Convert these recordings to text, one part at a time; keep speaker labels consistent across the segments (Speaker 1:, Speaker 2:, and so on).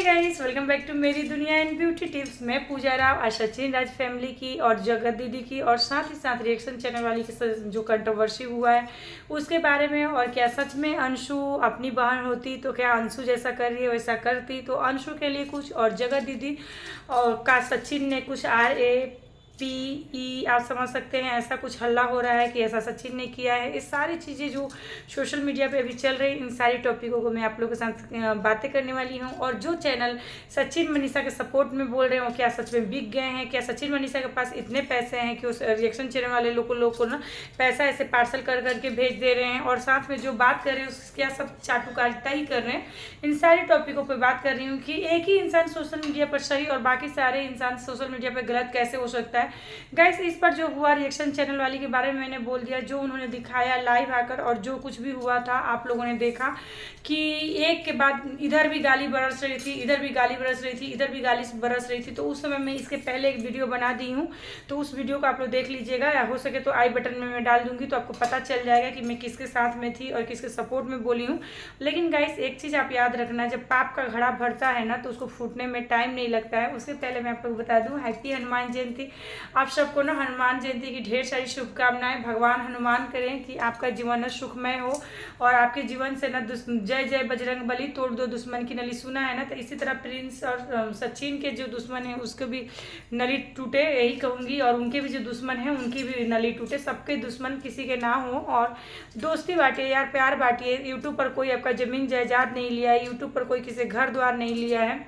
Speaker 1: Guys, welcome back to मेरी दुनिया and beauty tips. मैं पूजा राव आज सचिन राज फैमिली की और जगत दीदी की और साथ ही साथ रिएक्शन चैनल वाली की जो कंट्रोवर्सी हुआ है उसके बारे में, और क्या सच में अंशु अपनी बहन होती तो क्या अंशु जैसा कर रही है वैसा करती, तो अंशु के लिए कुछ और जगत दीदी और का सचिन ने कुछ RAPE आप समझ सकते हैं, ऐसा कुछ हल्ला हो रहा है कि ऐसा सचिन ने किया है। ये सारी चीज़ें जो सोशल मीडिया पे अभी चल रही, इन सारी टॉपिकों को मैं आप लोगों के साथ बातें करने वाली हूँ। और जो चैनल सचिन मनीषा के सपोर्ट में बोल रहे हो, क्या सच में बिक गए हैं? क्या सचिन मनीषा के पास इतने पैसे हैं कि उस रिएक्शन चैनल वाले लोग को ना पैसा ऐसे पार्सल कर करके भेज दे रहे हैं, और साथ में जो बात कर रहे हैं उसके क्या सब चाटुकारिता ही कर रहे हैं। इन सारी टॉपिकों पर बात कर रही हूँ कि एक ही इंसान सोशल मीडिया पर सही और बाकी सारे इंसान सोशल मीडिया पर गलत कैसे हो सकता है। गाइस, इस पर जो हुआ रिएक्शन चैनल वाली के बारे में मैंने बोल दिया, जो उन्होंने दिखाया लाइव आकर, और जो कुछ भी हुआ था आप लोगों ने देखा कि एक के बाद इधर भी गाली बरस रही थी, इधर भी गाली बरस रही थी, इधर भी गाली बरस रही थी। तो उस समय मैं इसके पहले एक वीडियो बना दी हूँ, तो उस वीडियो को आप लोग देख लीजिएगा, या हो सके तो आई बटन में मैं डाल दूंगी, तो आपको पता चल जाएगा कि मैं किसके साथ में थी और किसके सपोर्ट में बोली हूँ। लेकिन गाइस, एक चीज़ आप याद रखना, जब पाप का घड़ा भरता है ना तो उसको फूटने में टाइम नहीं लगता है। उससे पहले मैं आप लोग बता दूँ, हैप्पी हनुमान जयंती आप सबको ना। हनुमान जयंती की ढेर सारी शुभकामनाएं। भगवान हनुमान करें कि आपका जीवन न सुखमय हो और आपके जीवन से ना जय जय बजरंग बली, तोड़ दो दुश्मन की नली, सुना है ना। तो इसी तरह प्रिंस और सचिन के जो दुश्मन है उसके भी नली टूटे, यही कहूँगी, और उनके भी जो दुश्मन है उनकी भी नली टूटे, सबके दुश्मन किसी के ना हो, और दोस्ती बांटिए यार, प्यार बांटिए। यूट्यूब पर कोई आपका जमीन जायदाद नहीं लिया है, यूट्यूब पर कोई किसी घर द्वार नहीं लिया है,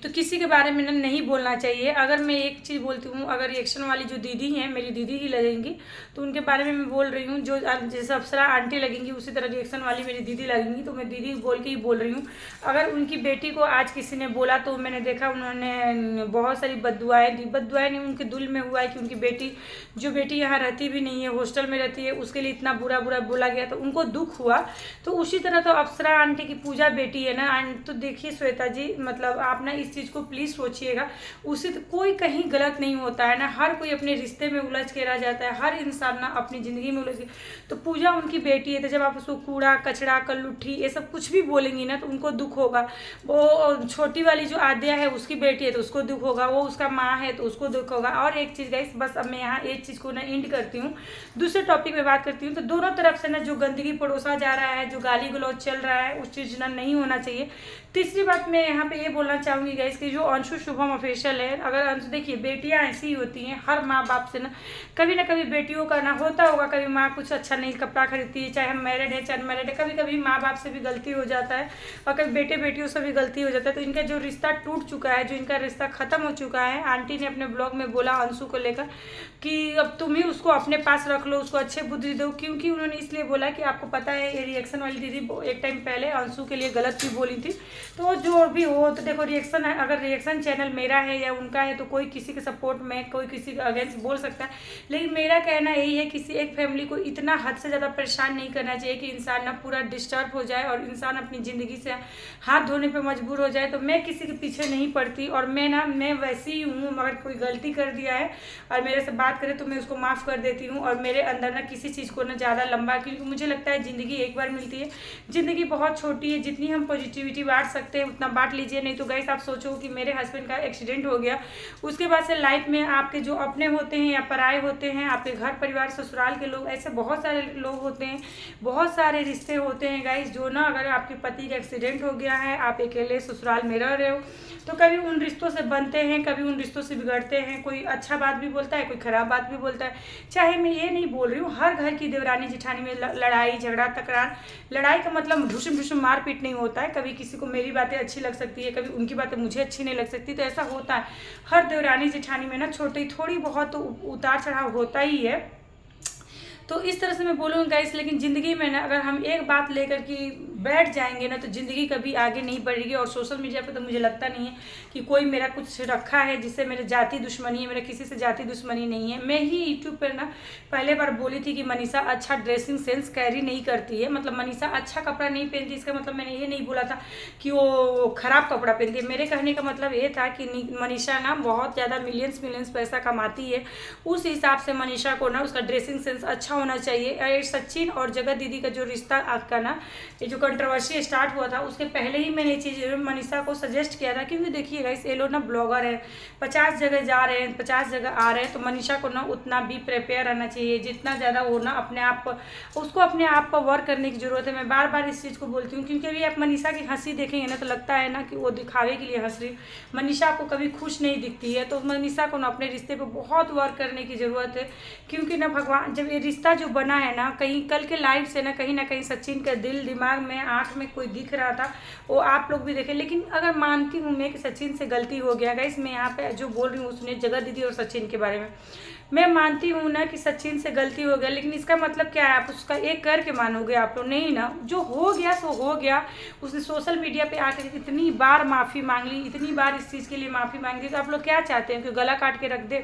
Speaker 1: तो किसी के बारे में नहीं बोलना चाहिए। अगर मैं एक चीज़ बोलती हूँ, अगर रिएक्शन वाली जो दीदी हैं मेरी दीदी ही लगेंगी, तो उनके बारे में मैं बोल रही हूँ। जो जैसे अप्सरा आंटी लगेंगी उसी तरह रिएक्शन वाली मेरी दीदी लगेंगी, तो मैं दीदी बोल के ही बोल रही हूँ। अगर उनकी बेटी को आज किसी ने बोला तो मैंने देखा उन्होंने बहुत सारी बददुआएं दी। बददुआएं नहीं, उनके दिल में हुआ है कि उनकी बेटी, जो बेटी यहाँ रहती भी नहीं है, हॉस्टल में रहती है, उसके लिए इतना बुरा बुरा बोला गया, तो उनको दुख हुआ। तो उसी तरह तो अप्सरा आंटी की पूजा बेटी है ना। तो देखिए श्वेता जी, मतलब आप ना इस चीज़ को प्लीज़ सोचिएगा, उससे तो कोई कहीं गलत नहीं होता है ना। हर कोई अपने रिश्ते में उलझ के रह जाता है, हर इंसान ना अपनी ज़िंदगी में उलझ के। तो पूजा उनकी बेटी है, तो जब आप उसको कूड़ा कचरा कल्लुट्ठी ये सब कुछ भी बोलेंगी ना तो उनको दुख होगा। वो छोटी वाली जो आद्या है उसकी बेटी है तो उसको दुख होगा, वो उसका माँ है तो उसको दुख होगा। और एक चीज़ गाइस, बस अब मैं यहाँ एक चीज़ को ना एंड करती हूँ, दूसरे टॉपिक में बात करती हूँ। तो दोनों तरफ से ना जो गंदगी परोसा जा रहा है, जो गाली गलौज चल रहा है, उस चीज़ ना नहीं होना चाहिए। तीसरी बात मैं यहाँ पे ये बोलना चाहूँगी गाइस कि जो अंशु शुभम ऑफिशियल है, अगर अंशु, देखिए बेटियाँ ऐसी ही होती हैं, हर माँ बाप से ना कभी बेटियों का ना होता होगा, कभी माँ कुछ अच्छा नहीं कपड़ा खरीदती है, चाहे हम मैरिड है चाहे अनमैरिड है, कभी कभी माँ बाप से भी गलती हो जाता है, और कभी बेटे बेटियों से भी गलती हो जाता है। तो इनका जो रिश्ता टूट चुका है, जो इनका रिश्ता खत्म हो चुका है, आंटी ने अपने ब्लॉग में बोला अंशु को लेकर कि अब तुम ही उसको अपने पास रख लो, उसको अच्छे बुद्धि दो। क्योंकि उन्होंने इसलिए बोला कि आपको पता है ये रिएक्शन वाली दीदी एक टाइम पहले अंशु के लिए गलत भी बोली थी। तो जो भी हो, तो देखो रिएक्शन है, अगर रिएक्शन चैनल मेरा है या उनका है तो कोई किसी के सपोर्ट में, कोई किसी के अगेंस्ट बोल सकता है। लेकिन मेरा कहना यही है, किसी एक फैमिली को इतना हद से ज़्यादा परेशान नहीं करना चाहिए कि इंसान ना पूरा डिस्टर्ब हो जाए और इंसान अपनी ज़िंदगी से हाथ धोने पर मजबूर हो जाए। तो मैं किसी के पीछे नहीं पड़ती, और मैं वैसी ही हूँ। अगर कोई गलती कर दिया है और मेरे से बात करे तो मैं उसको माफ़ कर देती हूँ, और मेरे अंदर ना किसी चीज़ को ना ज़्यादा लंबा, क्योंकि मुझे लगता है ज़िंदगी एक बार मिलती है, ज़िंदगी बहुत छोटी है, जितनी हम पॉजिटिविटी बांट सकते हैं उतना बांट लीजिए। नहीं तो गाइस, आप सोचो कि मेरे हस्बैंड का एक्सीडेंट हो गया, उसके बाद से लाइफ में आपके जो अपने होते हैं या पराए होते हैं, आपके घर परिवार ससुराल के लोग, ऐसे बहुत सारे लोग होते हैं, बहुत सारे रिश्ते होते हैं गाइस, जो ना अगर आपके पति का एक्सीडेंट हो गया है, आप अकेले ससुराल में रह रहे हो, तो कभी उन रिश्तों से बनते हैं, कभी उन रिश्तों से बिगड़ते हैं। कोई अच्छा बात भी बोलता है, कोई खराब बात भी बोलता है। चाहे मैं ये नहीं बोल रही हूँ हर घर की देवरानी जिठानी में लड़ाई झगड़ा तकरार, लड़ाई का मतलब ढुसम ढुसम मारपीट नहीं होता है। कभी किसी को मेरी बातें अच्छी लग सकती है, कभी उनकी बातें मुझे अच्छी नहीं लग सकती, तो ऐसा होता है। हर देवरानी जिठानी में ना छोटी थोड़ी बहुत तो उतार चढ़ाव होता ही है। तो इस तरह से मैं बोलूँगी गाइस, लेकिन ज़िंदगी में ना अगर हम एक बात लेकर के बैठ जाएंगे ना तो ज़िंदगी कभी आगे नहीं बढ़ेगी। और सोशल मीडिया पे तो मुझे लगता नहीं है कि कोई मेरा कुछ रखा है जिससे मेरे जाति दुश्मनी है, मेरा किसी से जाति दुश्मनी नहीं है। मैं ही यूट्यूब पर ना पहले बार बोली थी कि मनीषा अच्छा ड्रेसिंग सेंस कैरी नहीं करती है, मतलब मनीषा अच्छा कपड़ा नहीं पहनती, इसका मतलब मैंने ये नहीं बोला था कि वो ख़राब कपड़ा पहनती है। मेरे कहने का मतलब ये था कि मनीषा ना बहुत ज़्यादा मिलियंस पैसा कमाती है, उस हिसाब से मनीषा को ना उसका ड्रेसिंग सेंस अच्छा होना चाहिए। सचिन और जगत दीदी का जो रिश्ता आपका ना, ये जो कंट्रोवर्सी स्टार्ट हुआ था उसके पहले ही मैंने ये चीज़ मनीषा को सजेस्ट किया था, क्योंकि देखिए गाइस ये लोग ना ब्लॉगर है, 50 जगह जा रहे हैं, 50 जगह आ रहे हैं, तो मनीषा को ना उतना भी प्रिपेयर रहना चाहिए, जितना ज़्यादा वो ना अपने आप उसको अपने आप पर वर्क करने की ज़रूरत है। मैं बार बार इस चीज़ को बोलती हूँ, क्योंकि अभी आप मनीषा की हंसी देखेंगे ना तो लगता है ना कि वो दिखावे के लिए हंस रही, मनीषा को कभी खुश नहीं दिखती है। तो मनीषा को ना अपने रिश्ते पर बहुत वर्क करने की ज़रूरत है, क्योंकि ना भगवान जब ये रिश्ता जो बना है ना, कहीं कल के लाइफ से ना कहीं सचिन का दिल दिमाग में आँख में कोई दिख रहा था, वो आप लोग भी देखें। लेकिन अगर मानती हूँ मैं कि सचिन से गलती हो गया गाइस, मैं यहाँ पे जो बोल रही हूँ उसने जगह दीदी और सचिन के बारे में मैं मानती हूँ ना कि सचिन से गलती हो गया, लेकिन इसका मतलब क्या है, आप उसका एक करके मानोगे आप लोग? नहीं ना, जो हो गया सो हो गया। उसने सोशल मीडिया पे आकर इतनी बार माफ़ी मांग ली, इतनी बार इस चीज़ के लिए माफ़ी मांग ली, तो आप लोग क्या चाहते हैं कि गला काट के रख दे?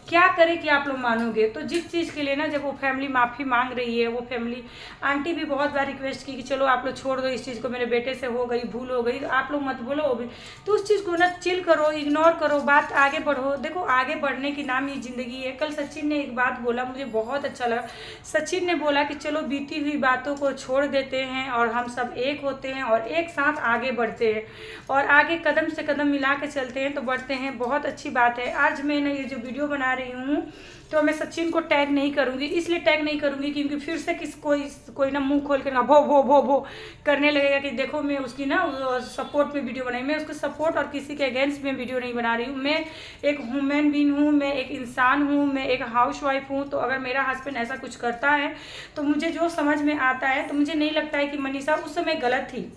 Speaker 1: क्या करे कि आप लोग मानोगे? तो जिस चीज़ के लिए ना जब वो फैमिली माफ़ी मांग रही है, वो फैमिली आंटी भी बहुत बार रिक्वेस्ट की कि चलो आप लोग छोड़ दो इस चीज़ को, मेरे बेटे से हो गई, भूल हो गई, तो आप लोग मत बोलो वो भी, तो उस चीज़ को ना चिल करो, इग्नोर करो, बात आगे बढ़ो। देखो आगे बढ़ने की नाम ही ज़िंदगी है। कल सचिन ने एक बात बोला, मुझे बहुत अच्छा लगा। सचिन ने बोला कि चलो बीती हुई बातों को छोड़ देते हैं और हम सब एक होते हैं और एक साथ आगे बढ़ते हैं और आगे कदम से कदम मिला के चलते हैं तो बढ़ते हैं। बहुत अच्छी बात है। आज मैं ना ये जो वीडियो बना रही हूँ तो मैं सचिन को टैग नहीं करूँगी, इसलिए टैग नहीं करूँगी क्योंकि फिर से कोई ना मुंह खोल के ना भो भो भो भो करने लगेगा कि देखो मैं उसकी ना सपोर्ट में वीडियो बनाई। मैं उसके सपोर्ट और किसी के अगेंस्ट में वीडियो नहीं बना रही हूँ। मैं एक ह्यूमन बीइंग हूँ, मैं एक इंसान हूँ, मैं एक हाउसवाइफ हूँ। तो अगर मेरा हस्बैंड ऐसा कुछ करता है तो मुझे जो समझ में आता है, तो मुझे नहीं लगता है कि मनीषा उस समय गलत थी,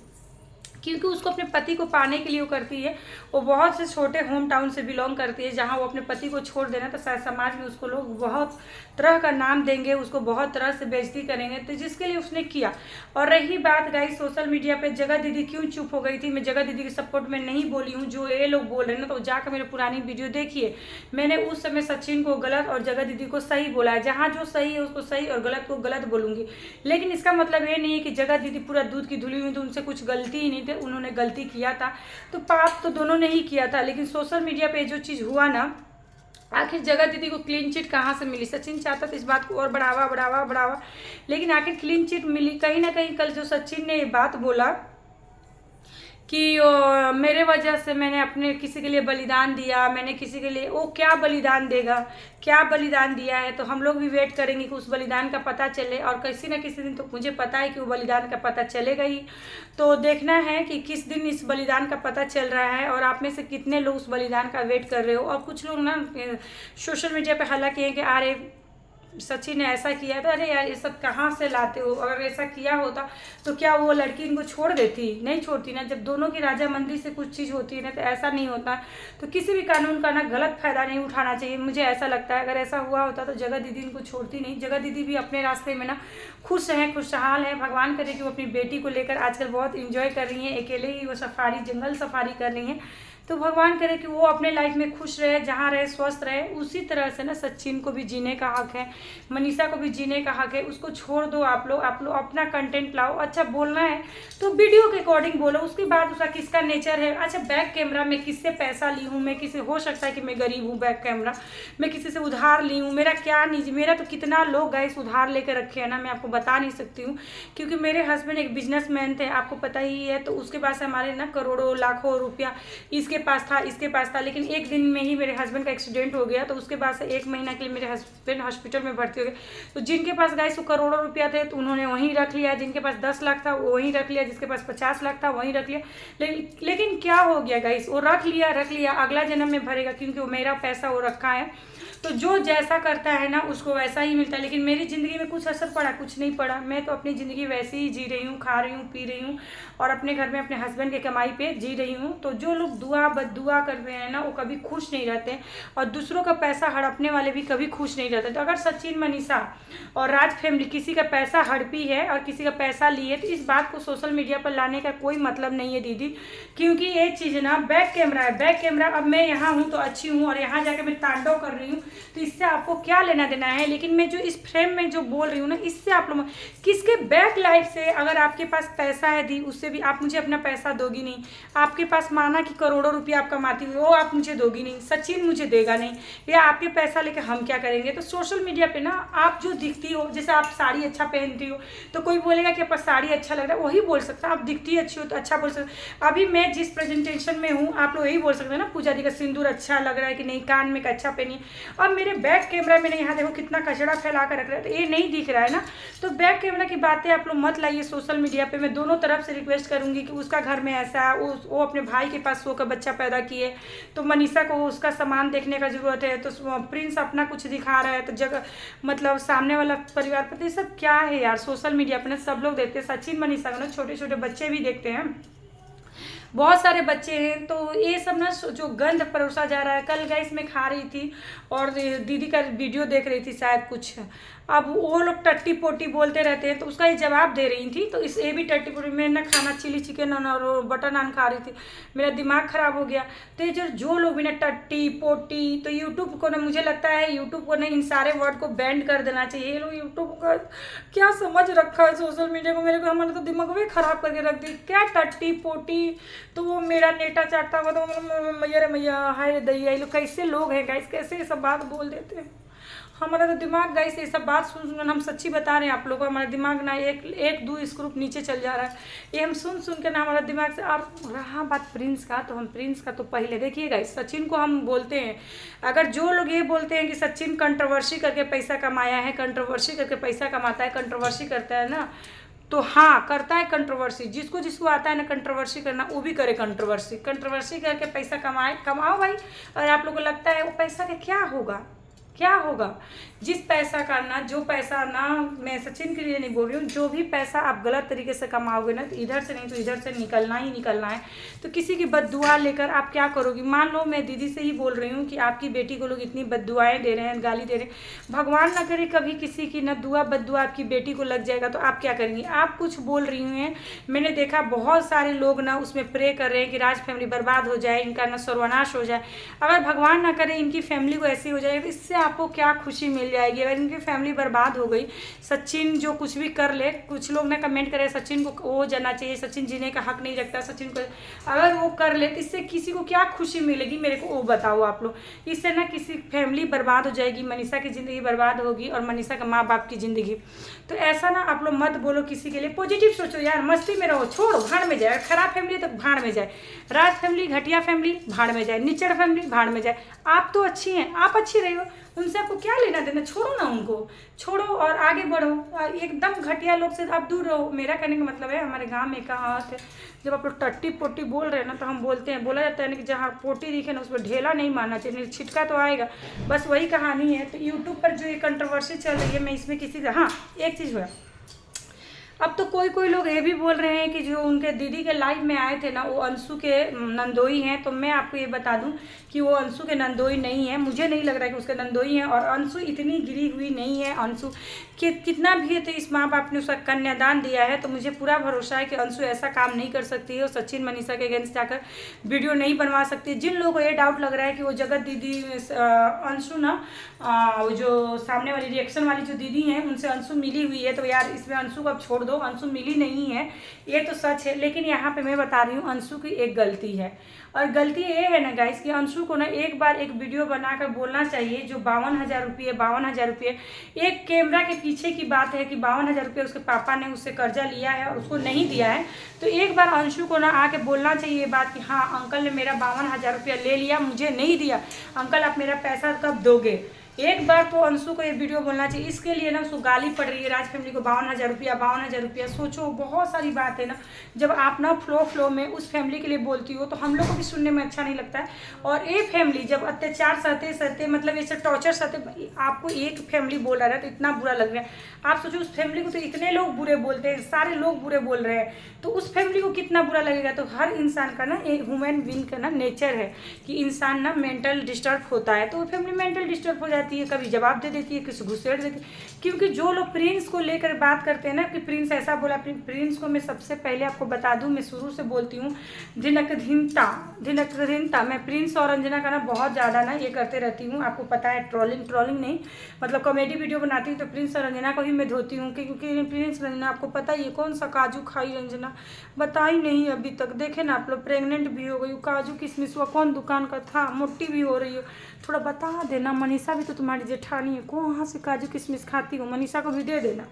Speaker 1: क्योंकि उसको अपने पति को पाने के लिए वो करती है। वो बहुत से छोटे होम टाउन से बिलोंग करती है, जहाँ वो अपने पति को छोड़ देना तो शायद समाज में उसको लोग बहुत तरह का नाम देंगे, उसको बहुत तरह से बेइज्जती करेंगे, तो जिसके लिए उसने किया। और रही बात गाइस सोशल मीडिया पे जगह दीदी क्यों चुप हो गई थी, मैं जगह दीदी के सपोर्ट में नहीं बोली हूँ। जो ये लोग बोल रहे हैं ना, तो जाकर मेरे पुरानी वीडियो देखिए। मैंने उस समय सचिन को गलत और जगह दीदी को सही बोला है। जहाँ जो सही है उसको सही और गलत को गलत बोलूँगी, लेकिन इसका मतलब ये नहीं है कि जगह दीदी पूरा दूध की धुली हुई, तो उनसे कुछ गलती ही नहीं थी। उन्होंने गलती किया था तो पाप तो दोनों ने ही किया था। लेकिन सोशल मीडिया पे जो चीज़ हुआ ना, आखिर जगह दीदी को क्लीन चिट कहाँ से मिली? सचिन चाहता था इस बात को और बढ़ावा, लेकिन आखिर क्लीन चिट मिली कहीं ना कहीं। कल जो सचिन ने ये बात बोला कि मेरे वजह से मैंने अपने किसी के लिए बलिदान दिया, मैंने किसी के लिए, वो क्या बलिदान देगा, क्या बलिदान दिया है? तो हम लोग भी वेट करेंगे कि उस बलिदान का पता चले, और किसी न किसी दिन तो मुझे पता है कि वो बलिदान का पता चलेगा ही। तो देखना है कि किस दिन इस बलिदान का पता चल रहा है और आप में से कितने लोग उस बलिदान का वेट कर रहे हो। और कुछ लोग ना सोशल मीडिया पर हल्ला किए कि अरे सचिन ने ऐसा किया था। अरे यार ये सब कहाँ से लाते हो? अगर ऐसा किया होता तो क्या वो लड़की इनको छोड़ देती? नहीं छोड़ती ना। जब दोनों की राजामंदी से कुछ चीज़ होती है ना, तो ऐसा नहीं होता। तो किसी भी कानून का ना गलत फायदा नहीं उठाना चाहिए, मुझे ऐसा लगता है। अगर ऐसा हुआ होता तो जगह दीदी इनको छोड़ती नहीं। जगह दीदी भी अपने रास्ते में ना खुश हैं, खुशहाल है। भगवान करे कि वो अपनी बेटी को लेकर आजकल बहुत इंजॉय कर रही हैं। अकेले ही वो सफारी, जंगल सफारी कर रही हैं। तो भगवान करे कि वो अपने लाइफ में खुश रहे, जहाँ रहे स्वस्थ रहे। उसी तरह से ना सचिन को भी जीने का हक है, मनीषा को भी जीने का हक है। उसको छोड़ दो आप लोग अपना कंटेंट लाओ। अच्छा बोलना है तो वीडियो के अकॉर्डिंग बोलो, उसके बाद उसका किसका नेचर है। अच्छा बैक कैमरा में किससे पैसा ली हूँ मैं, किसी, हो सकता है कि मैं गरीब हूँ, बैक कैमरा मैं किसी से उधार ली हूँ, मेरा क्या निजी, मेरा तो कितना लोग गाइस उधार लेकर रखे हैं ना, मैं आपको बता नहीं सकती हूँ। क्योंकि मेरे हस्बैंड एक बिजनेसमैन थे, आपको पता ही है। तो उसके पास हमारे ना करोड़ों लाखों रुपया इसके पास था। लेकिन एक दिन में ही मेरे हस्बैंड का एक्सीडेंट हो गया, तो उसके बाद से 1 महीना के लिए मेरे हस्बैंड हॉस्पिटल में भर्ती हो गए। तो जिनके पास गाइस करोड़ों रुपया थे तो उन्होंने वहीं रख लिया, जिनके पास 10 लाख था वो वहीं रख लिया, जिसके पास 50 लाख था वहीं रख लिया। लेकिन क्या हो गया गाइस, वो रख लिया, अगला जन्म में भरेगा, क्योंकि वो मेरा पैसा वो रखा है। तो जो जैसा करता है ना उसको वैसा ही मिलता है। लेकिन मेरी ज़िंदगी में कुछ असर पड़ा? कुछ नहीं पड़ा। मैं तो अपनी ज़िंदगी वैसे ही जी रही हूँ, खा रही हूँ, पी रही हूँ और अपने घर में अपने हस्बैंड के कमाई पे जी रही हूँ। तो जो लोग दुआ बद्दुआ कर रहे हैं ना, वो कभी खुश नहीं रहते, और दूसरों का पैसा हड़पने वाले भी कभी खुश नहीं रहते। तो अगर सचिन, मनीषा और राज फैमिली किसी का पैसा हड़पी है और किसी का पैसा ली है, तो इस बात को सोशल मीडिया पर लाने का कोई मतलब नहीं है दीदी। क्योंकि ये चीज़ ना बैक कैमरा है, बैक कैमरा। अब मैं यहाँ हूँ तो अच्छी हूँ और यहाँ जाके मैं तांडव कर रही हूँ, तो इससे आपको क्या लेना देना है। लेकिन मैं जो इस फ्रेम में जो बोल रही हूँ ना, इससे आप लोग किसके बैक लाइफ से, अगर आपके पास पैसा है दी, उससे भी आप मुझे अपना पैसा दोगी नहीं। आपके पास माना कि करोड़ों रुपया आप कमाती हो, वो आप मुझे दोगी नहीं, सचिन मुझे देगा नहीं, या आपके पैसा लेकर हम क्या करेंगे। तो सोशल मीडिया पे ना आप जो दिखती हो, जैसे आप साड़ी अच्छा पहनती हो तो कोई बोलेगा कि आपका साड़ी अच्छा लग रहा है, वही बोल सकता है। आप दिखती अच्छी हो तो अच्छा बोल सकते। अभी मैं जिस प्रेजेंटेशन में हूँ, आप लोग यही बोल सकते हैं ना, पूजा दी का सिंदूर अच्छा लग रहा है कि नहीं, कान में अच्छा पहनी। अब मेरे बैक कैमरा में यहाँ देखो कितना कचरा फैला कर रख रहा है, तो ये नहीं दिख रहा है ना। तो बैक कैमरा की बातें आप लोग मत लाइए सोशल मीडिया पे। मैं दोनों तरफ से रिक्वेस्ट करूंगी कि उसका घर में ऐसा, वो अपने भाई के पास सो का बच्चा पैदा किए, तो मनीषा को उसका सामान देखने का जरूरत है, तो प्रिंस अपना कुछ दिखा रहा है, तो जगह मतलब सामने वाला परिवार पर, ये सब क्या है यार। सोशल मीडिया पर सब लोग देखते हैं, सचिन मनीषा को ना छोटे छोटे बच्चे भी देखते हैं, बहुत सारे बच्चे हैं। तो ये सब ना जो गंद परोसा जा रहा है। कल गाइस मैं खा रही थी और दीदी का वीडियो देख रही थी शायद कुछ, अब वो लोग टट्टी पोटी बोलते रहते हैं, तो उसका ये जवाब दे रही थी। तो इस ये भी टट्टी पोटी, मैं ना खाना चिली चिकन और बटर नान खा रही थी, मेरा दिमाग ख़राब हो गया। तो ये जो लोग भी ना टट्टी पोटी, तो यूट्यूब को ना, मुझे लगता है यूट्यूब को ना इन सारे वर्ड को बैंड कर देना चाहिए। ये लोग यूट्यूब का क्या समझ रखा है सोशल मीडिया को, मेरे को हमारा तो दिमाग में ख़राब करके रख दी। क्या टट्टी पोटी, तो वो मेरा नेटा चाटता हुआ तो मैया रे मैया, हाय दैया, ये लोग कैसे लोग हैं गाइस, कैसे ये सब बात बोल देते हैं। हमारा तो दिमाग गाइस ये सब बात सुन सुन, हम सच्ची बता रहे हैं आप लोगों को, हमारा दिमाग ना एक दो स्क्रू नीचे चल जा रहा है। ये हम सुन सुन के ना हमारा दिमाग से। और रहा बात प्रिंस का, तो हम प्रिंस का तो पहले देखिए गाइस, सचिन को हम बोलते हैं, अगर जो लोग ये बोलते हैं कि सचिन कंट्रोवर्सी करके पैसा कमाया है, कंट्रोवर्सी करके पैसा कमाता है, कंट्रोवर्सी करता है ना, तो हाँ करता है कंट्रोवर्सी। जिसको जिसको आता है ना कंट्रोवर्सी करना, वो भी करे कंट्रोवर्सी। कंट्रोवर्सी करके पैसा कमाओ भाई। और आप लोगों को लगता है वो पैसा का क्या होगा, क्या होगा। जिस पैसा का ना, जो पैसा ना, मैं सचिन के लिए नहीं बोल रही हूँ, जो भी पैसा आप गलत तरीके से कमाओगे ना, तो इधर से नहीं तो इधर से निकलना ही निकलना है। तो किसी की बद्दुआ लेकर आप क्या करोगी। मान लो मैं दीदी से ही बोल रही हूँ कि आपकी बेटी को लोग इतनी बद्दुआएं दे रहे हैं, गाली दे रहे हैं, भगवान ना करे कभी किसी की ना दुआ बद्दुआ आपकी बेटी को लग जाएगा, तो आप क्या करेंगी। आप कुछ बोल रही हैं, मैंने देखा बहुत सारे लोग ना उसमें प्रे कर रहे हैं कि राज फैमिली बर्बाद हो जाए, इनका ना सर्वनाश हो जाए। अगर भगवान ना करे इनकी फैमिली को ऐसी हो जाए, तो इससे आपको क्या खुशी मिल जाएगी। अगर इनकी फैमिली बर्बाद हो गई, सचिन जो कुछ भी कर ले, कुछ लोग ना कमेंट करे सचिन को वो जाना चाहिए, सचिन जीने का हक नहीं रखता, सचिन को अगर वो कर ले तो इससे किसी को क्या खुशी मिलेगी, मेरे को वो बताओ आप लोग। इससे ना किसी फैमिली बर्बाद हो जाएगी, मनीषा की ज़िंदगी बर्बाद होगी और मनीषा का माँ बाप की ज़िंदगी। तो ऐसा ना आप लोग मत बोलो किसी के लिए, पॉजिटिव सोचो यार, मस्ती में रहो, छोड़ो, भाड़ में जाए। खराब फैमिली तो भाड़ में जाए, राज फैमिली घटिया फैमिली भाड़ में जाए, निचड़ फैमिली भाड़ में जाए। आप तो अच्छी हैं, आप अच्छी रही हो, उनसे आपको क्या लेना देना, छोड़ो ना उनको, छोड़ो और आगे बढ़ो। एकदम घटिया लोग से आप दूर रहो। मेरा कहने का मतलब है, हमारे गांव में कहावत है, जब आप लोग टट्टी पोटी बोल रहे हैं ना, तो हम बोलते हैं, बोला जाता है ना कि जहाँ पोटी दिखे ना उस पर ढेला नहीं मारना चाहिए, नहीं छिटका तो आएगा। बस वही कहानी है। तो यूट्यूब पर जो ये कंट्रोवर्सी चल रही है, मैं इसमें किसी से, हाँ एक चीज़ हुआ, अब तो कोई लोग ये भी बोल रहे हैं कि जो उनके दीदी के लाइव में आए थे ना, वो अंशु के नंदोई हैं। तो मैं आपको ये बता दूं कि वो अंशु के नंदोई नहीं है, मुझे नहीं लग रहा है कि उसके नंदोई हैं। और अंशु इतनी गिरी हुई नहीं है। अंशु कि कितना भी है तो इस माँ बाप ने उसका कन्यादान दिया है, तो मुझे पूरा भरोसा है कि अंशु ऐसा काम नहीं कर सकती है। और सचिन मनीषा के अगेंस्ट जाकर वीडियो नहीं बनवा सकती। जिन लोगों को ये डाउट लग रहा है कि वो जगत दीदी अंशु ना जो सामने वाली रिएक्शन वाली जो दीदी हैं उनसे अंशु मिली हुई है, तो यार इसमें अंशु को अब छोड़ दो, अंशु मिली नहीं है, ये तो सच है। लेकिन यहाँ पे मैं बता रही हूँ अंशु की एक गलती है, और गलती ये है ना गाइस कि अंशु को ना एक बार एक वीडियो बनाकर बोलना चाहिए जो 52,000 रुपये, 52,000 रुपये, एक कैमरा के पीछे की बात है कि 52,000 रुपये उसके पापा ने उससे कर्जा लिया है और उसको नहीं दिया है। तो एक बार अंशु को ना आके बोलना चाहिए ये बात कि हाँ अंकल ने मेरा 52,000 रुपया ले लिया, मुझे नहीं दिया, अंकल आप मेरा पैसा कब दोगे। एक बार तो अंशु को ये वीडियो बोलना चाहिए। इसके लिए ना उसको गाली पड़ रही है राज फैमिली को, 52,000 रुपया, 52,000 रुपया। सोचो बहुत सारी बात है ना, जब आप ना फ्लो में उस फैमिली के लिए बोलती हो तो हम लोग को भी सुनने में अच्छा नहीं लगता है। और ये फैमिली जब अत्याचार सहते मतलब ऐसे टॉर्चर सहते, आपको एक फैमिली बोल रहा है तो इतना बुरा लग रहा है। आप सोचो उस फैमिली को तो इतने लोग बुरे बोलते हैं, सारे लोग बुरे बोल रहे हैं, तो उस फैमिली को कितना बुरा लगेगा। तो हर इंसान का ना, एक ह्यूमन बीइंग का ना नेचर है कि इंसान ना मेंटल डिस्टर्ब होता है, तो वो फैमिली मेंटल डिस्टर्ब हो जाती है, कभी जवाब दे देती है, किसी घुसेड़ देती है। क्योंकि जो लोग प्रिंस को लेकर बात करते हैं ना कि प्रिंस ऐसा बोला, प्रिंस को मैं सबसे पहले आपको बता दूं, मैं शुरू से बोलती हूँ, दिनता मैं प्रिंस और अंजना का ना बहुत ज़्यादा ना ये करते रहती हूँ, आपको पता है। ट्रोलिंग नहीं, मतलब कॉमेडी वीडियो बनाती हूँ तो प्रिंस और अंजना को ही मैं धोती हूँ, क्योंकि प्रिंस रंजना आपको पता ही है कौन सा काजू खाई रंजना, बताई नहीं अभी तक। देखे ना आप लोग, प्रेग्नेंट भी हो गई, काजू किशमिश हुआ कौन दुकान का था, मोटी भी हो रही हो, थोड़ा बता देना। मनीषा भी तो तुम्हारी जेठानी है, कहाँ से काजू किशमिश खाती हो, मनीषा को भी दे देना।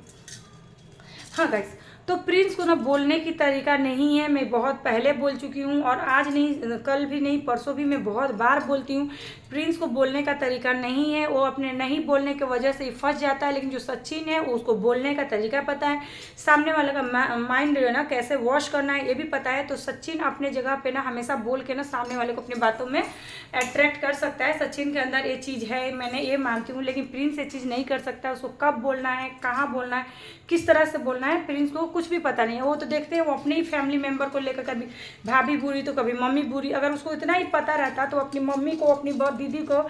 Speaker 1: हाँ गाइस, तो प्रिंस को ना बोलने की तरीका नहीं है, मैं बहुत पहले बोल चुकी हूँ और आज नहीं, कल भी नहीं, परसों भी मैं बहुत बार बोलती हूँ, प्रिंस को बोलने का तरीका नहीं है। वो अपने नहीं बोलने की वजह से ही फंस जाता है, लेकिन जो सचिन है उसको बोलने का तरीका पता है, सामने वाले का माइंड जो है ना कैसे वॉश करना है ये भी पता है। तो सचिन अपने जगह पे ना हमेशा बोल के ना सामने वाले को अपनी बातों में अट्रैक्ट कर सकता है। सचिन के अंदर ये चीज़ है, मैंने ये मानती हूँ, लेकिन प्रिंस ये चीज़ नहीं कर सकता। उसको कब बोलना है, कहाँ बोलना है, किस तरह से बोलना है, प्रिंस को कुछ भी पता नहीं है। वो तो देखते हैं वो अपने ही फैमिली मेंबर को लेकर, कभी भाभी बुरी तो कभी मम्मी बुरी। अगर उसको इतना ही पता रहता तो अपनी मम्मी को, अपनी दीदी को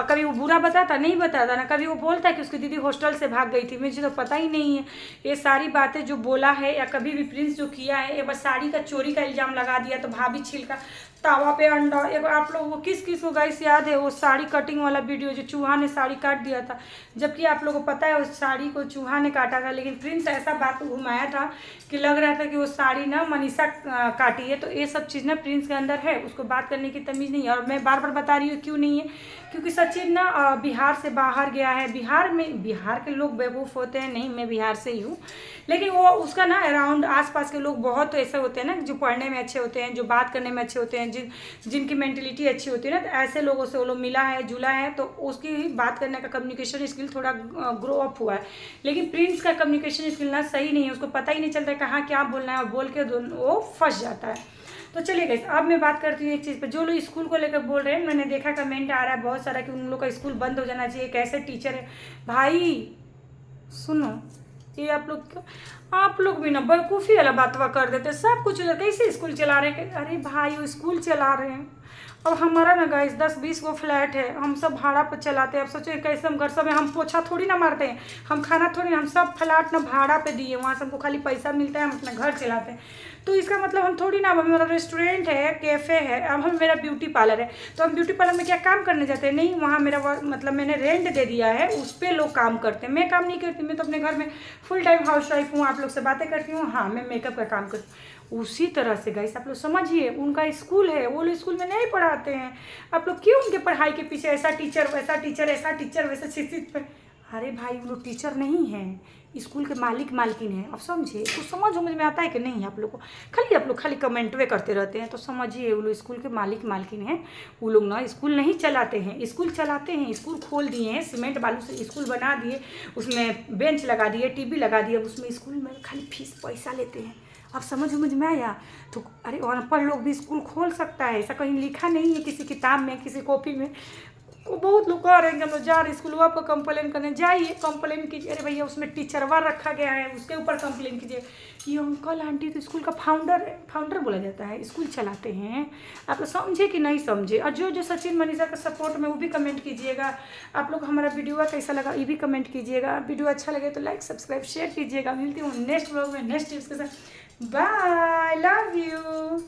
Speaker 1: कभी वो बुरा बताता नहीं, बताता ना। कभी वो बोलता है कि उसकी दीदी हॉस्टल से भाग गई थी, मुझे तो पता ही नहीं है। ये सारी बातें जो बोला है या कभी भी प्रिंस जो किया है, ये बस साड़ी का चोरी का इल्ज़ाम लगा दिया तो भाभी छिलका तावा पे अंडा। एक आप लोग वो किस को गाइस याद है वो साड़ी कटिंग वाला वीडियो, जो चूहा ने साड़ी काट दिया था, जबकि आप लोगों को पता है उस साड़ी को चूहा ने काटा था, लेकिन प्रिंस ऐसा बात घुमाया था कि लग रहा था कि वो साड़ी ना मनीषा काटी है। तो ये सब चीज़ ना प्रिंस के अंदर है, उसको बात करने की तमीज़ नहीं है। और मैं बार बार बता रही हूँ क्यों नहीं है, क्योंकि सचिन ना बिहार से बाहर गया है। बिहार के लोग बेवकूफ़ होते हैं नहीं, मैं बिहार से ही हूँ, लेकिन वो उसका ना अराउंड आसपास के लोग बहुत ऐसे होते हैं ना जो पढ़ने में अच्छे होते हैं, जो बात करने में अच्छे होते हैं, जिनकी मेंटलिटी अच्छी होती है ना, तो ऐसे लोगों से वो लोग मिला है, जुला है, तो उसकी बात करने का कम्युनिकेशन स्किल थोड़ा ग्रो अप हुआ है। लेकिन प्रिंस का कम्युनिकेशन स्किल ना सही नहीं है, उसको पता ही नहीं चलता है कहाँ क्या बोलना है, और बोल के वो फंस जाता है। तो चलिए गाइस, अब मैं बात करती हूँ एक चीज़ पर। जो लोग स्कूल को लेकर बोल रहे हैं, मैंने देखा कमेंट आ रहा है बहुत सारा कि उन लोग का स्कूल बंद हो जाना चाहिए, कैसे टीचर है। भाई सुनो, ये आप लोग भी ना बेवकूफ़ी वाला बातवा कर देते, सब कुछ कैसे स्कूल चला रहे हैं। अरे भाई वो स्कूल चला रहे हैं, अब हमारा ना गाइस 10-20 को फ्लैट है, हम सब भाड़ा पर चलाते हैं। अब सोचो कैसे हम घर सब में, हम पोछा थोड़ी ना मारते हैं, हम खाना थोड़ी ना, हम सब फ्लैट ना भाड़ा पे दिए, वहाँ से हमको खाली पैसा मिलता है, हम अपना घर चलाते हैं। तो इसका मतलब हम थोड़ी ना, अब हमारा रेस्टोरेंट है, कैफ़े है, अब हम मेरा ब्यूटी पार्लर है, तो हम ब्यूटी पार्लर में क्या काम करने जाते हैं? नहीं, वहाँ मेरा मतलब मैंने रेंट दे दिया है, उस पर लोग काम करते हैं, मैं काम नहीं करती। मैं तो अपने घर में फुल टाइम हाउस वाइफ हूँ, आप लोग से बातें करती हूँ, हाँ मैं मेकअप का काम करती हूँ। उसी तरह से गाइस आप लोग समझिए, उनका स्कूल है, वो लोग स्कूल में नहीं पढ़ाते हैं। आप लोग क्यों उनके पढ़ाई के पीछे ऐसा टीचर वैसा टीचर, ऐसा टीचर वैसा चीज पे। अरे भाई वो लोग टीचर नहीं हैं, स्कूल के मालिक मालकिन है। अब समझिए, तो समझ में आता है कि नहीं आप लोग को? आप लोग खाली कमेंट वे करते रहते हैं। तो समझिए वो लोग स्कूल के मालिक मालकिन हैं। वो लोग ना स्कूल नहीं चलाते हैं, स्कूल चलाते हैं, स्कूल खोल दिए हैं, सीमेंट बालू से स्कूल बना दिए, उसमें बेंच लगा दिए, टीवी लगा दिए, उसमें स्कूल में खाली फीस पैसा लेते हैं। अब समझ में आया? तो अरे अनपढ़ लोग भी स्कूल खोल सकता है, ऐसा कहीं लिखा नहीं है किसी किताब में, किसी कॉपी में। वो बहुत लोग कह रहे हैं कि हम लोग जा रहे हैं स्कूल, आपको कंप्लेन करने जाइए, कंप्लेन कीजिए। अरे भैया उसमें टीचरवा रखा गया है, उसके ऊपर कंप्लेन कीजिए। ये अंकल आंटी तो स्कूल का फाउंडर बोला जाता है, स्कूल चलाते हैं। आप लोग समझे कि नहीं समझे? और जो सचिन मनीषा का सपोर्ट में वो भी कमेंट कीजिएगा। आप लोग हमारा वीडियो कैसा लगा ये भी कमेंट कीजिएगा। वीडियो अच्छा लगे तो लाइक सब्सक्राइब शेयर कीजिएगा। मिलती हूँ नेक्स्ट व्लॉग में नेक्स्ट टिप्स के साथ। Bye, love you.